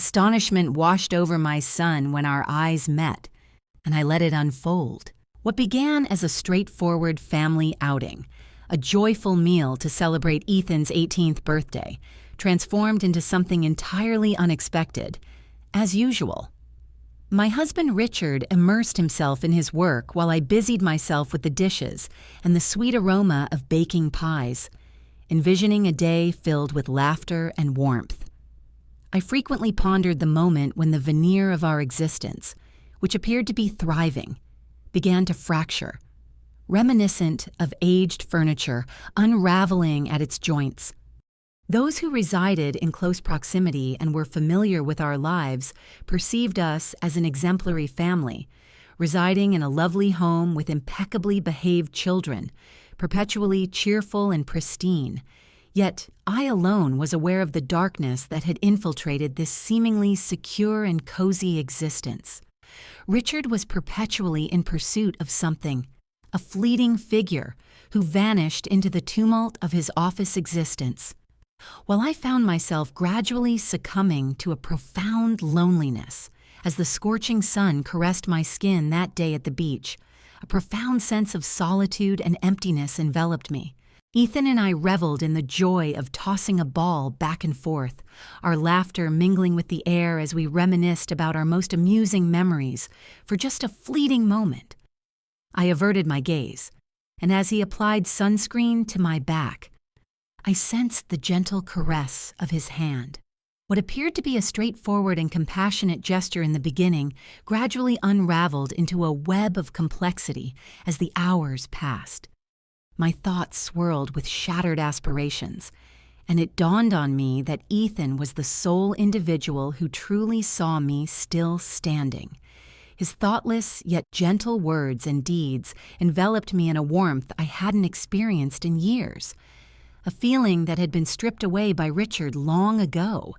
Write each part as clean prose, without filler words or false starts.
Astonishment washed over my son when our eyes met, and I let it unfold. What began as a straightforward family outing, a joyful meal to celebrate Ethan's 18th birthday, transformed into something entirely unexpected, as usual. My husband Richard immersed himself in his work while I busied myself with the dishes and the sweet aroma of baking pies, envisioning a day filled with laughter and warmth. I frequently pondered the moment when the veneer of our existence, which appeared to be thriving, began to fracture, reminiscent of aged furniture unraveling at its joints. Those who resided in close proximity and were familiar with our lives perceived us as an exemplary family, residing in a lovely home with impeccably behaved children, perpetually cheerful and pristine. Yet I alone was aware of the darkness that had infiltrated this seemingly secure and cozy existence. Richard was perpetually in pursuit of something, a fleeting figure who vanished into the tumult of his office existence, while I found myself gradually succumbing to a profound loneliness as the scorching sun caressed my skin that day at the beach. A profound sense of solitude and emptiness enveloped me. Ethan and I reveled in the joy of tossing a ball back and forth, our laughter mingling with the air as we reminisced about our most amusing memories for just a fleeting moment. I averted my gaze, and as he applied sunscreen to my back, I sensed the gentle caress of his hand. What appeared to be a straightforward and compassionate gesture in the beginning gradually unraveled into a web of complexity as the hours passed. My thoughts swirled with shattered aspirations, and it dawned on me that Ethan was the sole individual who truly saw me still standing. His thoughtless yet gentle words and deeds enveloped me in a warmth I hadn't experienced in years, a feeling that had been stripped away by Richard long ago.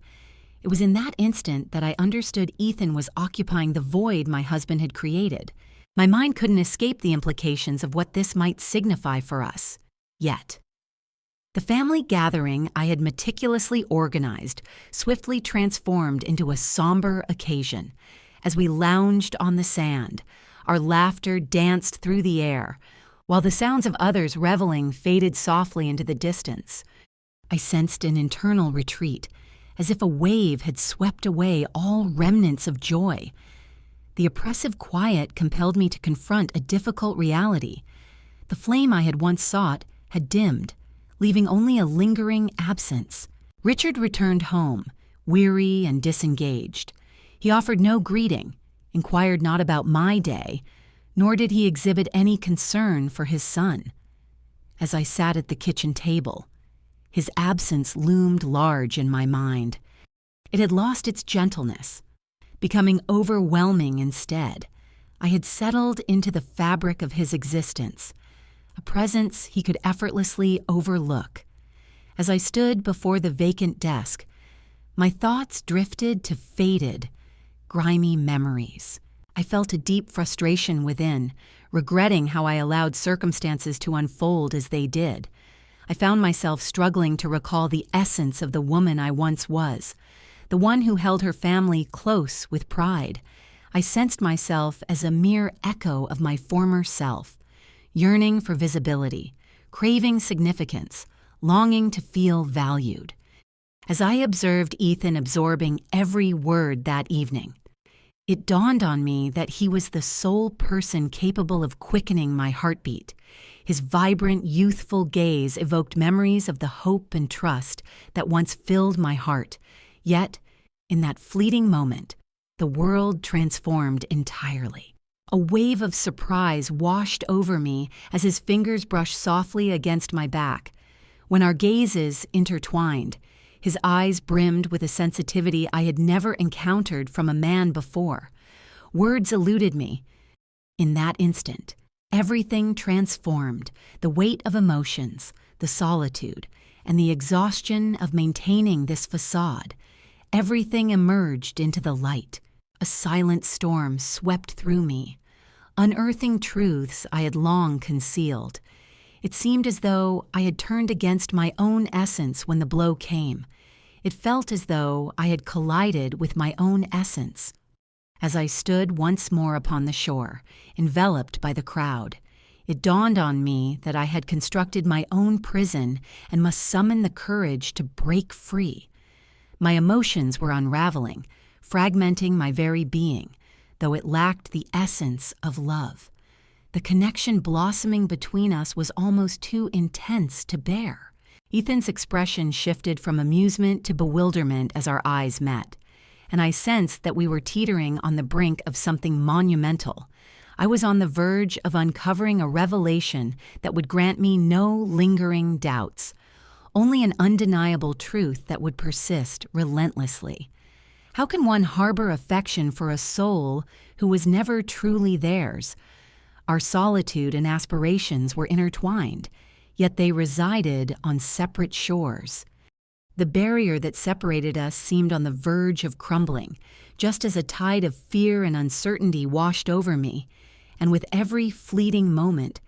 It was in that instant that I understood Ethan was occupying the void my husband had created. My mind couldn't escape the implications of what this might signify for us, yet. The family gathering I had meticulously organized swiftly transformed into a somber occasion. As we lounged on the sand, our laughter danced through the air, while the sounds of others reveling faded softly into the distance. I sensed an internal retreat, as if a wave had swept away all remnants of joy. The oppressive quiet compelled me to confront a difficult reality. The flame I had once sought had dimmed, leaving only a lingering absence. Richard returned home, weary and disengaged. He offered no greeting, inquired not about my day, nor did he exhibit any concern for his son. As I sat at the kitchen table, his absence loomed large in my mind. It had lost its gentleness, becoming overwhelming instead. I had settled into the fabric of his existence, a presence he could effortlessly overlook. As I stood before the vacant desk, my thoughts drifted to faded, grimy memories. I felt a deep frustration within, regretting how I allowed circumstances to unfold as they did. I found myself struggling to recall the essence of the woman I once was, the one who held her family close with pride. I sensed myself as a mere echo of my former self, yearning for visibility, craving significance, longing to feel valued. As I observed Ethan absorbing every word that evening, it dawned on me that he was the sole person capable of quickening my heartbeat. His vibrant, youthful gaze evoked memories of the hope and trust that once filled my heart. Yet, in that fleeting moment, the world transformed entirely. A wave of surprise washed over me as his fingers brushed softly against my back. When our gazes intertwined, his eyes brimmed with a sensitivity I had never encountered from a man before. Words eluded me. In that instant, everything transformed. The weight of emotions, the solitude, and the exhaustion of maintaining this facade. Everything emerged into the light. A silent storm swept through me, unearthing truths I had long concealed. It seemed as though I had turned against my own essence when the blow came. It felt as though I had collided with my own essence. As I stood once more upon the shore, enveloped by the crowd, it dawned on me that I had constructed my own prison and must summon the courage to break free. My emotions were unraveling, fragmenting my very being, though it lacked the essence of love. The connection blossoming between us was almost too intense to bear. Ethan's expression shifted from amusement to bewilderment as our eyes met, and I sensed that we were teetering on the brink of something monumental. I was on the verge of uncovering a revelation that would grant me no lingering doubts, only an undeniable truth that would persist relentlessly. How can one harbor affection for a soul who was never truly theirs? Our solitude and aspirations were intertwined, yet they resided on separate shores. The barrier that separated us seemed on the verge of crumbling, just as a tide of fear and uncertainty washed over me, and with every fleeting moment,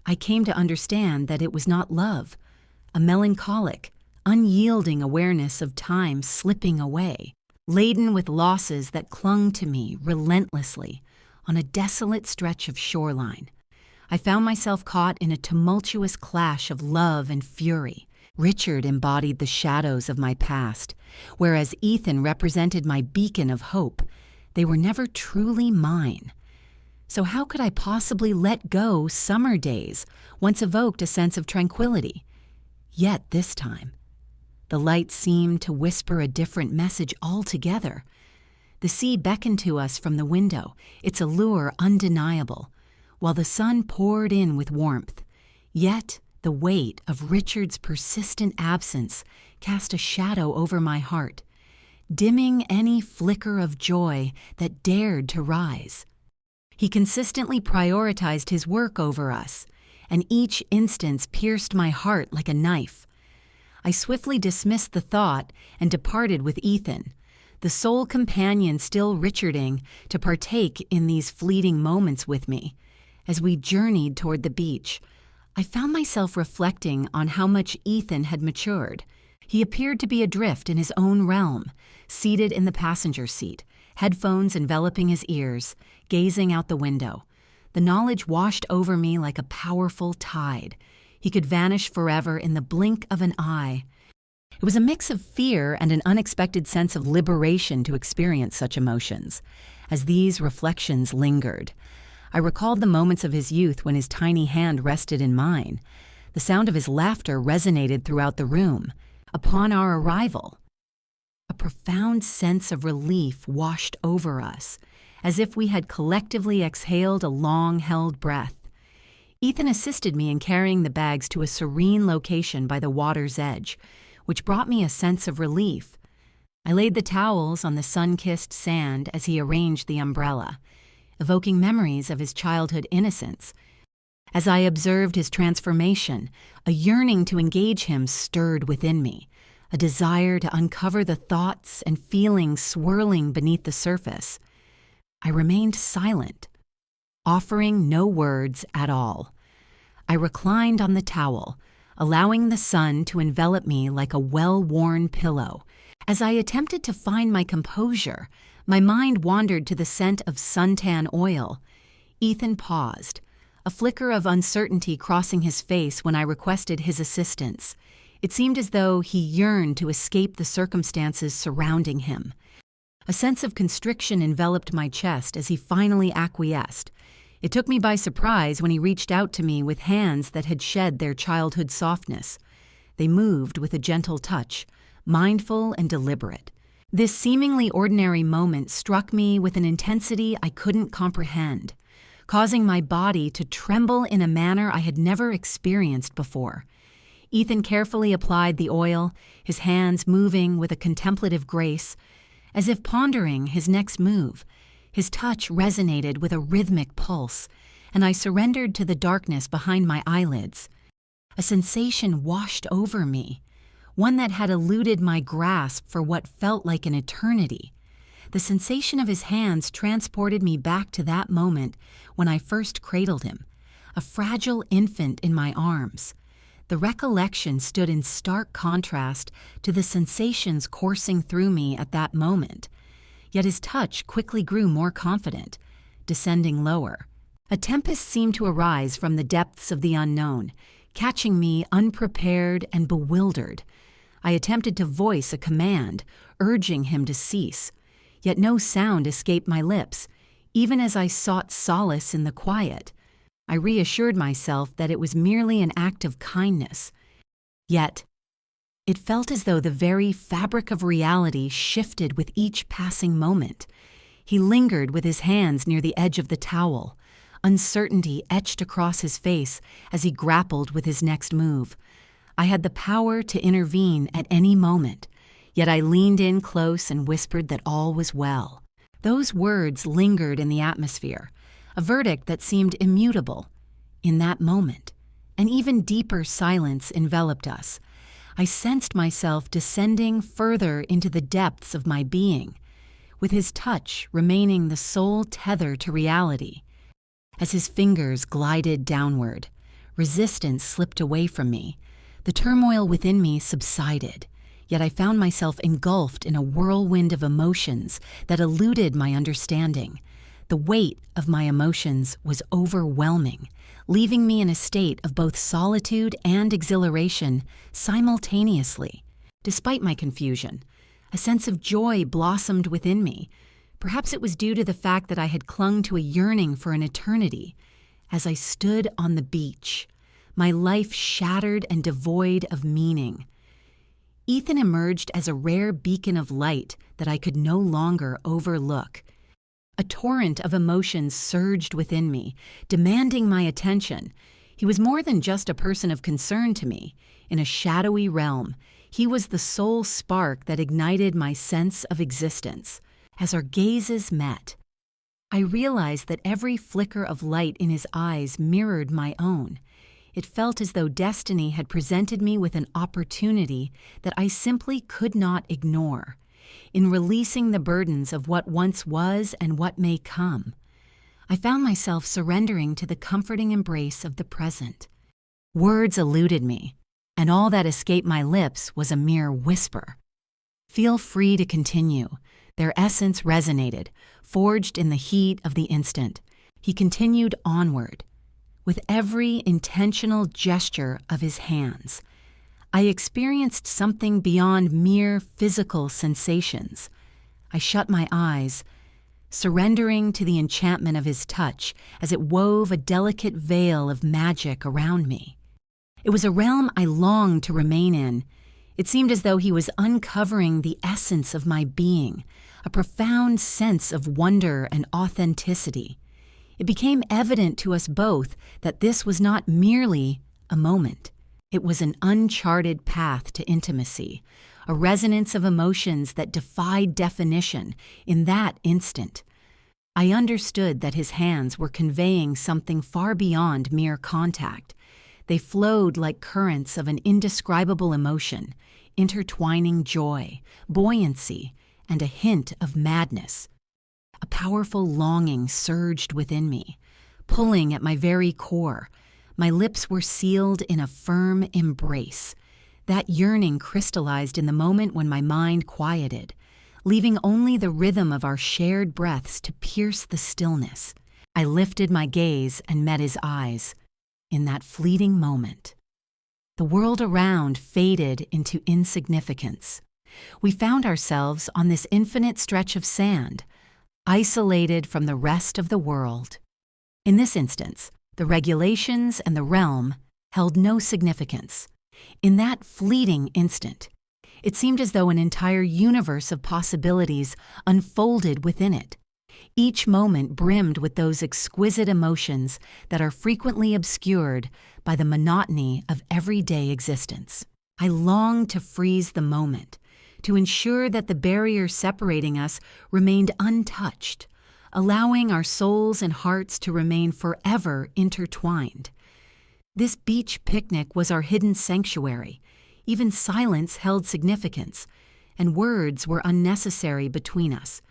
I came to understand that it was not love, a melancholic, unyielding awareness of time slipping away, laden with losses that clung to me relentlessly on a desolate stretch of shoreline. I found myself caught in a tumultuous clash of love and fury. Richard embodied the shadows of my past, whereas Ethan represented my beacon of hope. They were never truly mine. So how could I possibly let go summer days, once evoked a sense of tranquility? Yet this time, the light seemed to whisper a different message altogether. The sea beckoned to us from the window, its allure undeniable, while the sun poured in with warmth. Yet the weight of Richard's persistent absence cast a shadow over my heart, dimming any flicker of joy that dared to rise. He consistently prioritized his work over us, and each instance pierced my heart like a knife. I swiftly dismissed the thought and departed with Ethan, the sole companion still Richarding to partake in these fleeting moments with me. As we journeyed toward the beach, I found myself reflecting on how much Ethan had matured. He appeared to be adrift in his own realm, seated in the passenger seat, headphones enveloping his ears, gazing out the window. The knowledge washed over me like a powerful tide. He could vanish forever in the blink of an eye. It was a mix of fear and an unexpected sense of liberation to experience such emotions. As these reflections lingered, I recalled the moments of his youth when his tiny hand rested in mine. The sound of his laughter resonated throughout the room. Upon our arrival, a profound sense of relief washed over us, as if we had collectively exhaled a long-held breath. Ethan assisted me in carrying the bags to a serene location by the water's edge, which brought me a sense of relief. I laid the towels on the sun-kissed sand as he arranged the umbrella, evoking memories of his childhood innocence. As I observed his transformation, a yearning to engage him stirred within me, a desire to uncover the thoughts and feelings swirling beneath the surface. I remained silent, offering no words at all. I reclined on the towel, allowing the sun to envelop me like a well-worn pillow. As I attempted to find my composure, my mind wandered to the scent of suntan oil. Ethan paused, a flicker of uncertainty crossing his face when I requested his assistance. It seemed as though he yearned to escape the circumstances surrounding him. A sense of constriction enveloped my chest as he finally acquiesced. It took me by surprise when he reached out to me with hands that had shed their childhood softness. They moved with a gentle touch, mindful and deliberate. This seemingly ordinary moment struck me with an intensity I couldn't comprehend, causing my body to tremble in a manner I had never experienced before. Ethan carefully applied the oil, his hands moving with a contemplative grace, as if pondering his next move. His touch resonated with a rhythmic pulse, and I surrendered to the darkness behind my eyelids. A sensation washed over me, one that had eluded my grasp for what felt like an eternity. The sensation of his hands transported me back to that moment when I first cradled him, a fragile infant in my arms. The recollection stood in stark contrast to the sensations coursing through me at that moment. Yet his touch quickly grew more confident, descending lower. A tempest seemed to arise from the depths of the unknown, catching me unprepared and bewildered. I attempted to voice a command, urging him to cease. Yet no sound escaped my lips, even as I sought solace in the quiet. I reassured myself that it was merely an act of kindness. Yet, it felt as though the very fabric of reality shifted with each passing moment. He lingered with his hands near the edge of the towel, uncertainty etched across his face as he grappled with his next move. I had the power to intervene at any moment, yet I leaned in close and whispered that all was well. Those words lingered in the atmosphere, a verdict that seemed immutable. In that moment, an even deeper silence enveloped us. I sensed myself descending further into the depths of my being, with his touch remaining the sole tether to reality. As his fingers glided downward, resistance slipped away from me. The turmoil within me subsided, yet I found myself engulfed in a whirlwind of emotions that eluded my understanding. The weight of my emotions was overwhelming, leaving me in a state of both solitude and exhilaration simultaneously. Despite my confusion, a sense of joy blossomed within me. Perhaps it was due to the fact that I had clung to a yearning for an eternity. As I stood on the beach, my life shattered and devoid of meaning. Ethan emerged as a rare beacon of light that I could no longer overlook. A torrent of emotions surged within me, demanding my attention. He was more than just a person of concern to me. In a shadowy realm, he was the sole spark that ignited my sense of existence. As our gazes met, I realized that every flicker of light in his eyes mirrored my own. It felt as though destiny had presented me with an opportunity that I simply could not ignore. In releasing the burdens of what once was and what may come, I found myself surrendering to the comforting embrace of the present. Words eluded me, and all that escaped my lips was a mere whisper. Feel free to continue. Their essence resonated, forged in the heat of the instant. He continued onward. With every intentional gesture of his hands, I experienced something beyond mere physical sensations. I shut my eyes, surrendering to the enchantment of his touch as it wove a delicate veil of magic around me. It was a realm I longed to remain in. It seemed as though he was uncovering the essence of my being, a profound sense of wonder and authenticity. It became evident to us both that this was not merely a moment. It was an uncharted path to intimacy, a resonance of emotions that defied definition in that instant. I understood that his hands were conveying something far beyond mere contact. They flowed like currents of an indescribable emotion, intertwining joy, buoyancy, and a hint of madness. A powerful longing surged within me, pulling at my very core. My lips were sealed in a firm embrace. That yearning crystallized in the moment when my mind quieted, leaving only the rhythm of our shared breaths to pierce the stillness. I lifted my gaze and met his eyes. In that fleeting moment, the world around faded into insignificance. We found ourselves on this infinite stretch of sand, isolated from the rest of the world. In this instance, the regulations and the realm held no significance. In that fleeting instant, it seemed as though an entire universe of possibilities unfolded within it. Each moment brimmed with those exquisite emotions that are frequently obscured by the monotony of everyday existence. I longed to freeze the moment, to ensure that the barrier separating us remained untouched, allowing our souls and hearts to remain forever intertwined. This beach picnic was our hidden sanctuary. Even silence held significance, and words were unnecessary between us.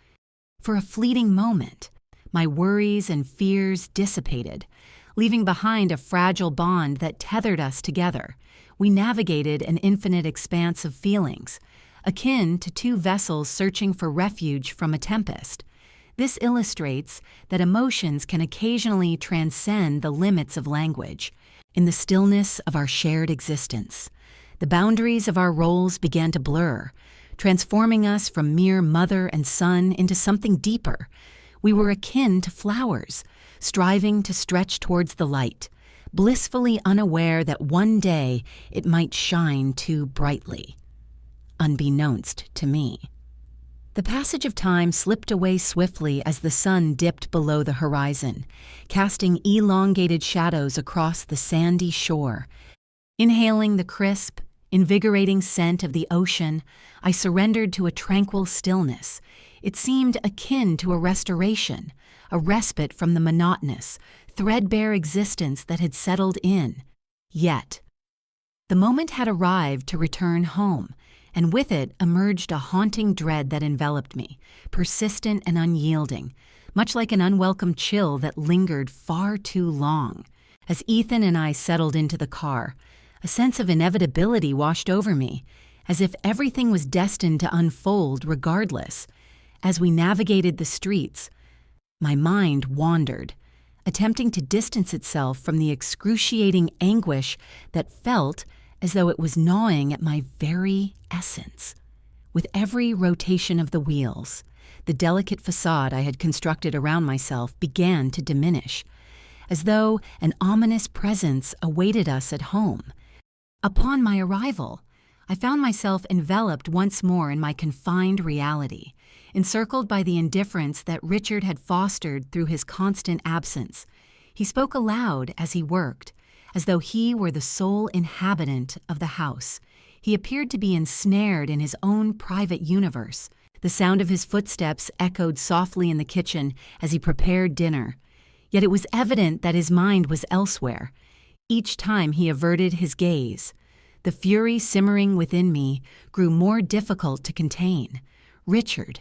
For a fleeting moment, my worries and fears dissipated, leaving behind a fragile bond that tethered us together. We navigated an infinite expanse of feelings, akin to two vessels searching for refuge from a tempest. This illustrates that emotions can occasionally transcend the limits of language. In the stillness of our shared existence, the boundaries of our roles began to blur, transforming us from mere mother and son into something deeper. We were akin to flowers, striving to stretch towards the light, blissfully unaware that one day it might shine too brightly, unbeknownst to me. The passage of time slipped away swiftly as the sun dipped below the horizon, casting elongated shadows across the sandy shore. Inhaling the crisp, invigorating scent of the ocean, I surrendered to a tranquil stillness. It seemed akin to a restoration, a respite from the monotonous, threadbare existence that had settled in. Yet, the moment had arrived to return home, and with it emerged a haunting dread that enveloped me, persistent and unyielding, much like an unwelcome chill that lingered far too long. As Ethan and I settled into the car, a sense of inevitability washed over me, as if everything was destined to unfold regardless. As we navigated the streets, my mind wandered, attempting to distance itself from the excruciating anguish that felt as though it was gnawing at my very essence. With every rotation of the wheels, the delicate facade I had constructed around myself began to diminish, as though an ominous presence awaited us at home. Upon my arrival, I found myself enveloped once more in my confined reality, encircled by the indifference that Richard had fostered through his constant absence. He spoke aloud as he worked, as though he were the sole inhabitant of the house. He appeared to be ensnared in his own private universe. The sound of his footsteps echoed softly in the kitchen as he prepared dinner. Yet it was evident that his mind was elsewhere. Each time he averted his gaze, the fury simmering within me grew more difficult to contain. "Richard,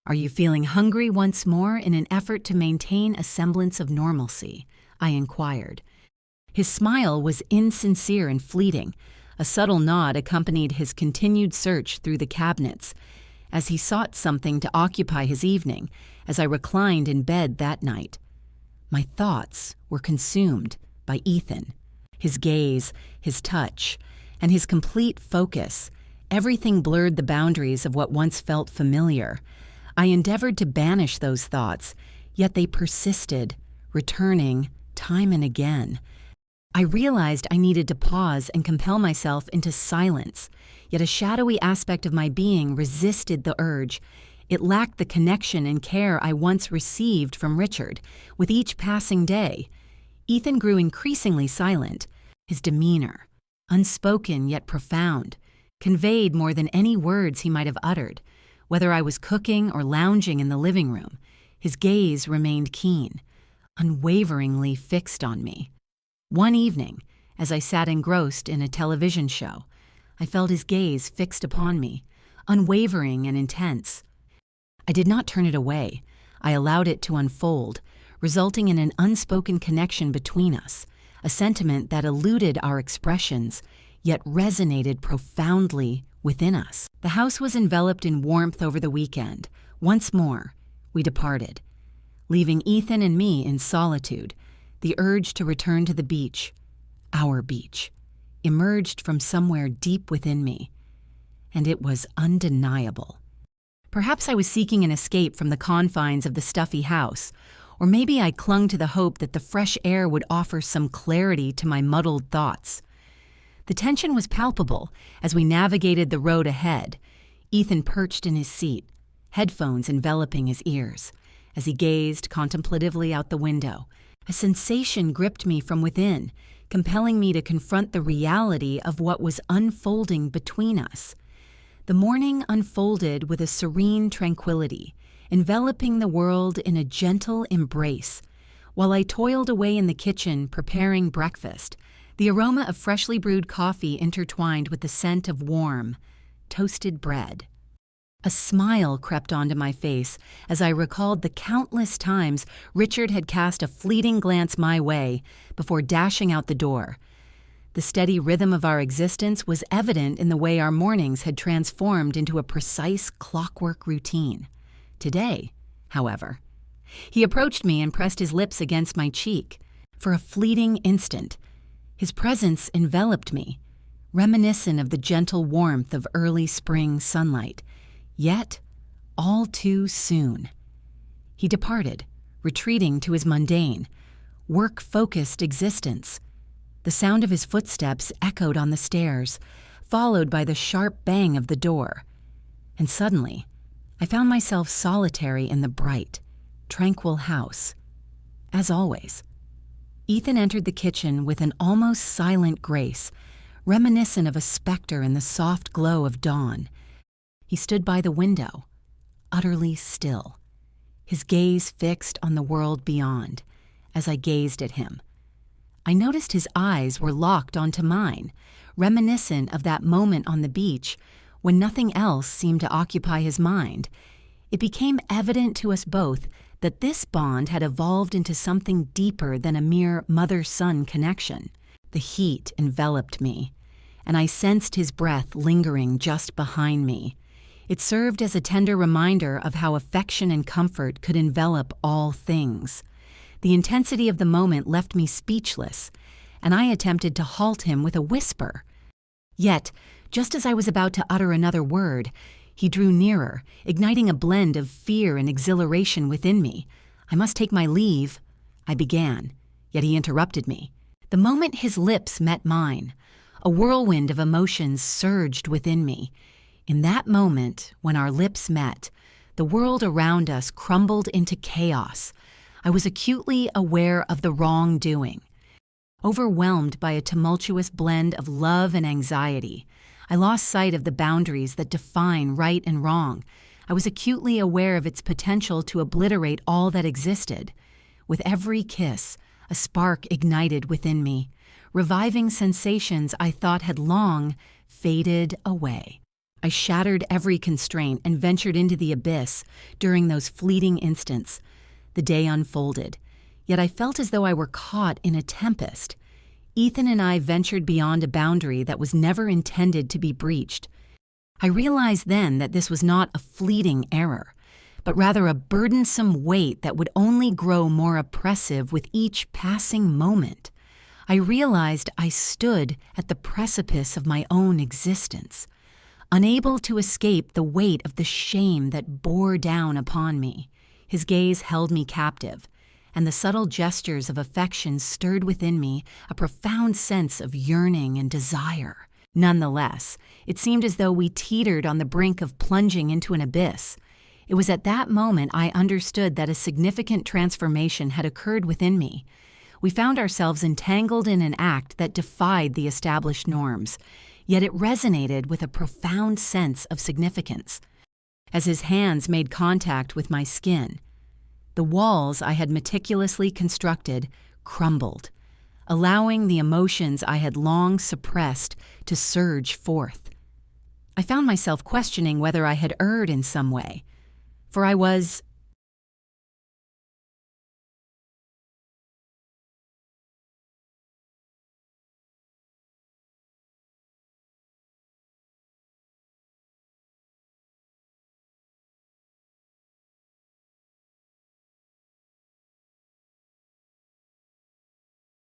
are you feeling hungry once more in an effort to maintain a semblance of normalcy?" I inquired. His smile was insincere and fleeting. A subtle nod accompanied his continued search through the cabinets, as he sought something to occupy his evening as I reclined in bed that night. My thoughts were consumed by Ethan. His gaze, his touch, and his complete focus, everything blurred the boundaries of what once felt familiar. I endeavored to banish those thoughts, yet they persisted, returning time and again. I realized I needed to pause and compel myself into silence, yet a shadowy aspect of my being resisted the urge. It lacked the connection and care I once received from Richard. With each passing day, Ethan grew increasingly silent. His demeanor, unspoken yet profound, conveyed more than any words he might have uttered. Whether I was cooking or lounging in the living room, his gaze remained keen, unwaveringly fixed on me. One evening, as I sat engrossed in a television show, I felt his gaze fixed upon me, unwavering and intense. I did not turn it away. I allowed it to unfold, resulting in an unspoken connection between us, a sentiment that eluded our expressions, yet resonated profoundly within us. The house was enveloped in warmth over the weekend. Once more, we departed, leaving Ethan and me in solitude. The urge to return to the beach, our beach, emerged from somewhere deep within me, and it was undeniable. Perhaps I was seeking an escape from the confines of the stuffy house, or maybe I clung to the hope that the fresh air would offer some clarity to my muddled thoughts. The tension was palpable as we navigated the road ahead. Ethan perched in his seat, headphones enveloping his ears. As he gazed contemplatively out the window, a sensation gripped me from within, compelling me to confront the reality of what was unfolding between us. The morning unfolded with a serene tranquility, enveloping the world in a gentle embrace. While I toiled away in the kitchen preparing breakfast, the aroma of freshly brewed coffee intertwined with the scent of warm, toasted bread. A smile crept onto my face as I recalled the countless times Richard had cast a fleeting glance my way before dashing out the door. The steady rhythm of our existence was evident in the way our mornings had transformed into a precise clockwork routine. Today, however, he approached me and pressed his lips against my cheek. For a fleeting instant, his presence enveloped me, reminiscent of the gentle warmth of early spring sunlight. Yet, all too soon, he departed, retreating to his mundane, work-focused existence. The sound of his footsteps echoed on the stairs, followed by the sharp bang of the door. And suddenly, I found myself solitary in the bright, tranquil house. As always, Ethan entered the kitchen with an almost silent grace, reminiscent of a specter in the soft glow of dawn. He stood by the window, utterly still, his gaze fixed on the world beyond. As I gazed at him, I noticed his eyes were locked onto mine, reminiscent of that moment on the beach when nothing else seemed to occupy his mind. It became evident to us both that this bond had evolved into something deeper than a mere mother-son connection. The heat enveloped me, and I sensed his breath lingering just behind me. It served as a tender reminder of how affection and comfort could envelop all things. The intensity of the moment left me speechless, and I attempted to halt him with a whisper. Yet, just as I was about to utter another word, he drew nearer, igniting a blend of fear and exhilaration within me. "I must take my leave," I began, yet he interrupted me. The moment his lips met mine, a whirlwind of emotions surged within me. In that moment, when our lips met, the world around us crumbled into chaos. I was acutely aware of the wrongdoing. Overwhelmed by a tumultuous blend of love and anxiety, I lost sight of the boundaries that define right and wrong. I was acutely aware of its potential to obliterate all that existed. With every kiss, a spark ignited within me, reviving sensations I thought had long faded away. I shattered every constraint and ventured into the abyss during those fleeting instants. The day unfolded, yet I felt as though I were caught in a tempest. Ethan and I ventured beyond a boundary that was never intended to be breached. I realized then that this was not a fleeting error, but rather a burdensome weight that would only grow more oppressive with each passing moment. I realized I stood at the precipice of my own existence, unable to escape the weight of the shame that bore down upon me. His gaze held me captive, and the subtle gestures of affection stirred within me a profound sense of yearning and desire. Nonetheless, it seemed as though we teetered on the brink of plunging into an abyss. It was at that moment I understood that a significant transformation had occurred within me. We found ourselves entangled in an act that defied the established norms, yet it resonated with a profound sense of significance. As his hands made contact with my skin, the walls I had meticulously constructed crumbled, allowing the emotions I had long suppressed to surge forth. I found myself questioning whether I had erred in some way, for I was,